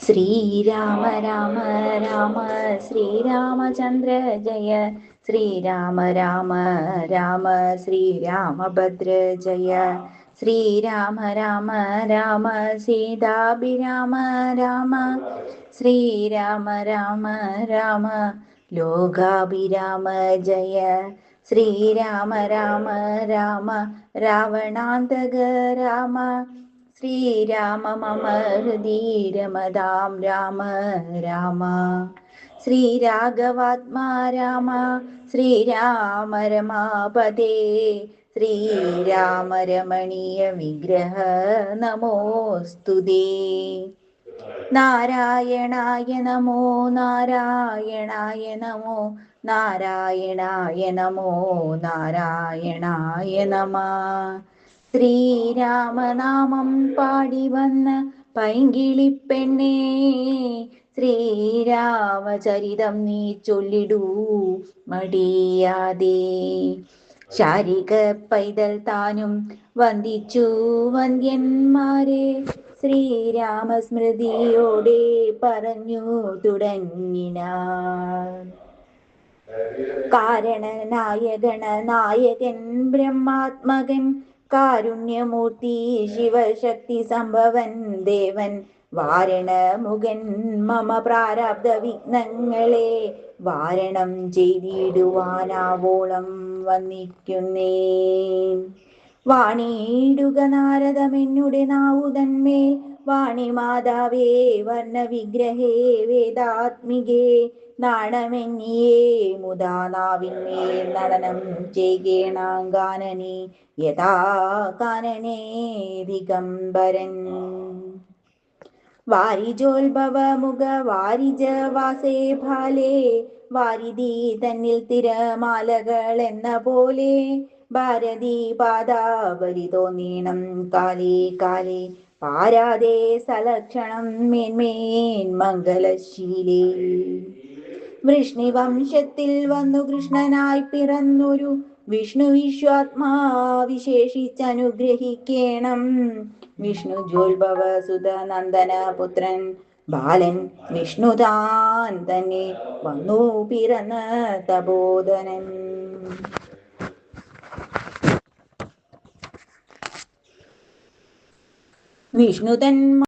ശ്രീരാമ രാമ രാമ ശ്രീരാമചന്ദ്ര ജയ ശ്രീരാമ രാമ രാമ ശ്രീരാമഭദ്ര ജയ ശ്രീരാമ രാമ രാമ സീതാഭിരാമ രാമ ശ്രീരാമ രാമ രാമ ലോകാഭിരാമ ജയ ശ്രീരാമ രാമ രാമ രാവണാന്തക രാമ ശ്രീരാമ മമ ഹൃദി രമതാം രാമ രാമ ശ്രീരാഘവാത്മാ രാമ ശ്രീരാമ രമാപദേ ശ്രീരാമ രമണീയ വിഗ്രഹ നമോസ്തുതേ. നാരായണായ നമോ നാരായണായ നമോ നാരായണായ നമോ നാരായണായ നമഃ. ശ്രീരാമനാമം പാടി വന്ന പൈങ്കിളിപ്പെണ്ണേ, ശ്രീരാമചരിതം നീ ചൊല്ലിടൂ മടിയാതെ. ശാരിക പൈതൽ താനും വന്ദിച്ചു വന്ദ്യന്മാരെ, ശ്രീരാമസ്മൃതിയോടെ പറഞ്ഞു തുടങ്ങിനാൻ. കാരണനായ ഗണനായകൻ ബ്രഹ്മാത്മകൻ, കാരുണ്യമൂർത്തി ശിവശക്തി സംഭവൻ ദേവൻ, വാരണമുഖൻ മമ പ്രാരബ്ധ വിഘ്നങ്ങളെ വാരണം ചെയ്തിടുവാനാവോളം വന്നിക്കുന്നേൻ. വാണിയിടുക നാരദമെന്നുടെ നാവുതന്മേൽ, വാണിമാതാവേ വർണ്ണവിഗ്രഹേ വേദാത്മികേ, നാണമെന്നിയേ മുദാ നാവിന്മേൽ നടനം ചെയ്യണാങ്കാനനെ യഥാ കാനനേ ദിഗംബരൻ. വാരിജോത്ഭവ മുഖ വാരിജവാസേ ഭാലേ, വാരിധി തന്നിൽ തിരമാലകൾ എന്ന പോലെ, ഭാരതി പാദാവലി തോന്നീണം കാലേ കാലേ, പാരാതെ സലക്ഷണം മേന്മേൻ മംഗലശീലേ. വൃഷ്ണിവംശത്തിൽ വന്നു കൃഷ്ണനായി പിറന്നൊരു വിഷ്ണു വിശ്വാത്മാ വിശേഷിച്ചനുഗ്രഹിക്കേണം. വിഷ്ണു ജോത്ഭവ സുത നന്ദന പുത്രൻ ബാലൻ വിഷ്ണുതാൻ തന്നെ വന്നു പിറന്ന തപോധനൻ. വിഷ്ണുതൻ